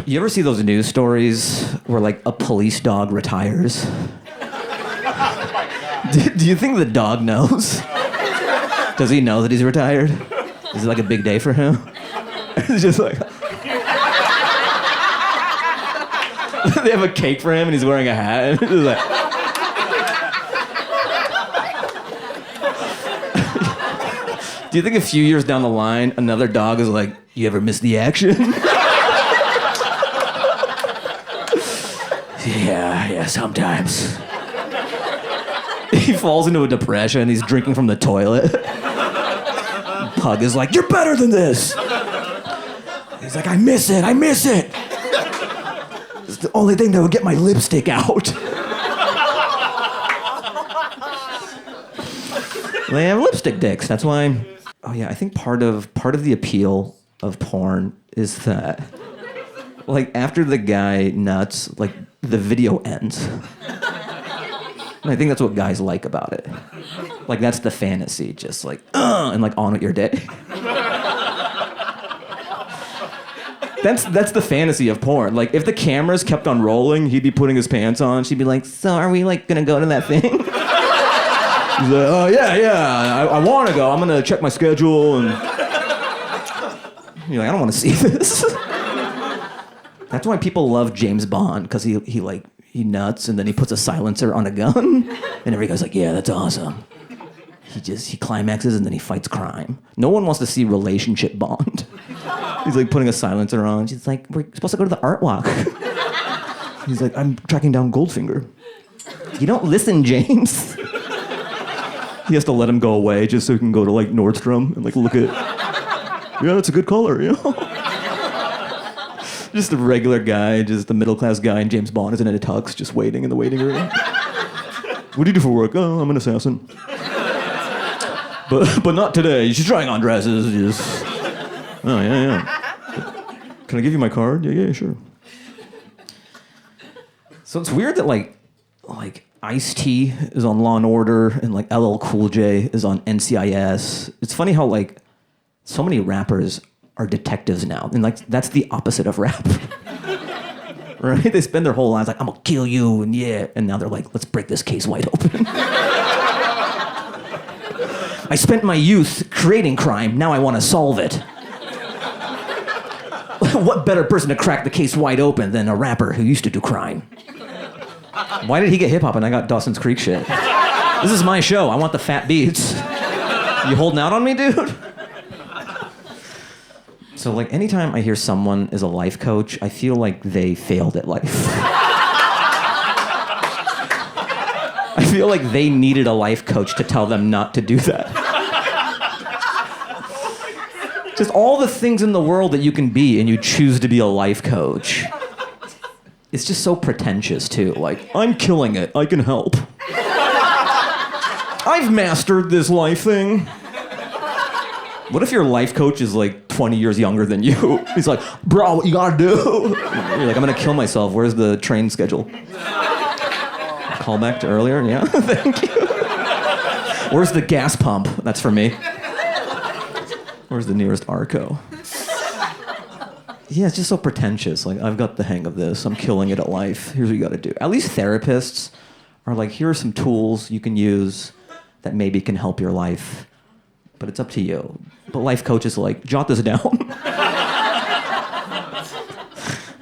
You ever see those news stories where like a police dog retires? Do you think the dog knows? Does he know that he's retired? Is it like a big day for him? It's just like... They have a cake for him and he's wearing a hat. It's like... Do you think a few years down the line, another dog is like, you ever miss the action? Yeah, sometimes. He falls into a depression, he's drinking from the toilet. Pug is like, you're better than this. He's like, I miss it. It's the only thing that would get my lipstick out. They have lipstick dicks, that's why... Oh yeah, I think part of the appeal of porn is that, like, after the guy nuts, like, the video ends. And I think that's what guys like about it. Like, that's the fantasy, just like, and like, on with your day. That's the fantasy of porn. Like, if the cameras kept on rolling, he'd be putting his pants on. She'd be like, so are we, like, gonna go to that thing? He's like, oh, yeah, I want to go. I'm going to check my schedule. And you're like, I don't want to see this. That's why people love James Bond, because he nuts, and then he puts a silencer on a gun. And every guy's like, yeah, that's awesome. He climaxes, and then he fights crime. No one wants to see relationship Bond. He's like putting a silencer on. She's like, we're supposed to go to the art walk. He's like, I'm tracking down Goldfinger. You don't listen, James. He has to let him go away just so he can go to like Nordstrom and like look at, yeah, that's a good color, you know? Just a regular guy, just a middle class guy, and James Bond is in a tux just waiting in the waiting room. What do you do for work? Oh, I'm an assassin. But not today. She's trying on dresses. Just... Oh, yeah. Can I give you my card? Yeah, sure. So it's weird that like Ice-T is on Law & Order, and like LL Cool J is on NCIS. It's funny how like so many rappers are detectives now, and like that's the opposite of rap. Right? They spend their whole lives like, I'm gonna kill you, and yeah, and now they're like, let's break this case wide open. I spent my youth creating crime, now I want to solve it. What better person to crack the case wide open than a rapper who used to do crime? Why did he get hip-hop and I got Dawson's Creek shit? This is my show. I want the fat beats. You holding out on me, dude? So, like, anytime I hear someone is a life coach, I feel like they failed at life. I feel like they needed a life coach to tell them not to do that. Just all the things in the world that you can be, and you choose to be a life coach. It's just so pretentious, too. Like, I'm killing it. I can help. I've mastered this life thing. What if your life coach is, like, 20 years younger than you? He's like, bro, what you gotta do? You're like, I'm gonna kill myself. Where's the train schedule? Call back to earlier? Yeah, thank you. Where's the gas pump? That's for me. Where's the nearest Arco? Yeah, it's just so pretentious. Like, I've got the hang of this. I'm killing it at life. Here's what you gotta do. At least therapists are like, here are some tools you can use that maybe can help your life. But it's up to you. But life coaches are like, jot this down.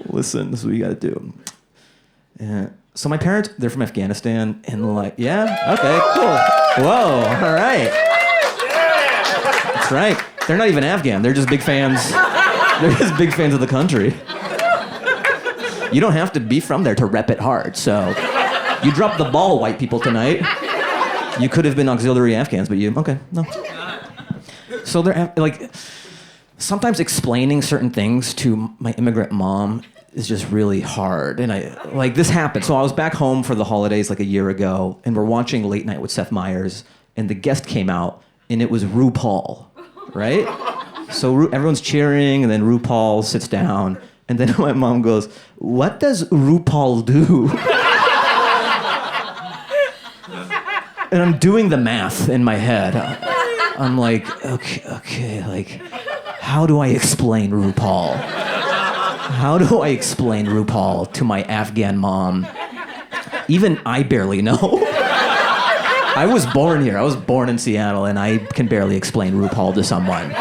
Listen, this is what you gotta do. So my parents, they're from Afghanistan, and like, yeah, okay, cool. Whoa, all right. That's right. They're not even Afghan. They're just big fans. They're just big fans of the country. You don't have to be from there to rep it hard. So you dropped the ball, white people, tonight. You could have been auxiliary Afghans, but okay, no. So they're like, sometimes explaining certain things to my immigrant mom is just really hard. And this happened. So I was back home for the holidays like a year ago, and we're watching Late Night with Seth Meyers, and the guest came out, and it was RuPaul, right? So everyone's cheering, and then RuPaul sits down, and then my mom goes, what does RuPaul do? And I'm doing the math in my head. I'm like, okay, like, how do I explain RuPaul? How do I explain RuPaul to my Afghan mom? Even I barely know. I was born here. I was born in Seattle, and I can barely explain RuPaul to someone.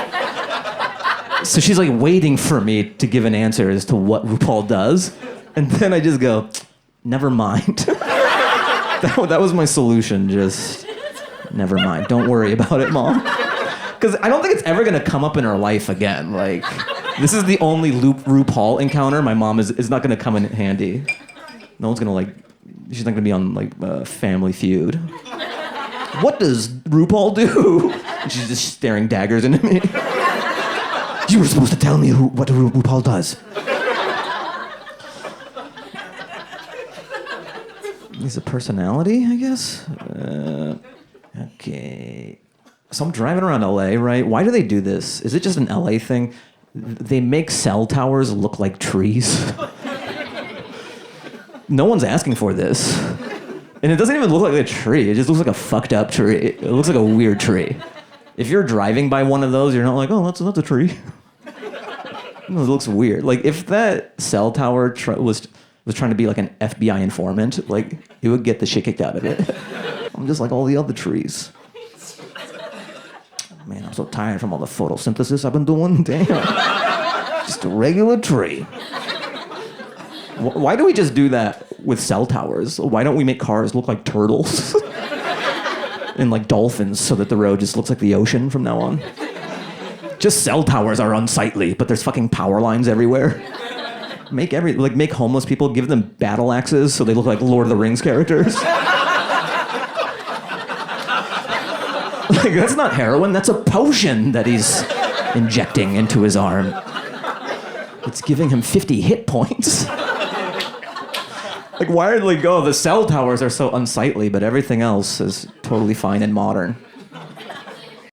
So she's like waiting for me to give an answer as to what RuPaul does. And then I just go, never mind. That was my solution. Just never mind. Don't worry about it, Mom. Because I don't think it's ever going to come up in her life again. Like, this is the only RuPaul encounter. My mom is not going to come in handy. No one's going to, she's not going to be on, Family Feud. What does RuPaul do? And she's just staring daggers into me. You were supposed to tell me what RuPaul does. He's a personality, I guess? Okay. So I'm driving around LA, right? Why do they do this? Is it just an LA thing? They make cell towers look like trees. No one's asking for this. And it doesn't even look like a tree. It just looks like a fucked up tree. It looks like a weird tree. If you're driving by one of those, you're not like, oh, that's a tree. It looks weird. Like, if that cell tower was trying to be like an FBI informant, it would get the shit kicked out of it. I'm just like all the other trees. Man, I'm so tired from all the photosynthesis I've been doing. Damn. Just a regular tree. Why do we just do that with cell towers? Why don't we make cars look like turtles? And like dolphins so that the road just looks like the ocean from now on? Just cell towers are unsightly, but there's fucking power lines everywhere. Make homeless people, give them battle axes so they look like Lord of the Rings characters. That's not heroin, that's a potion that he's injecting into his arm. It's giving him 50 hit points. Why are the cell towers are so unsightly, but everything else is totally fine and modern?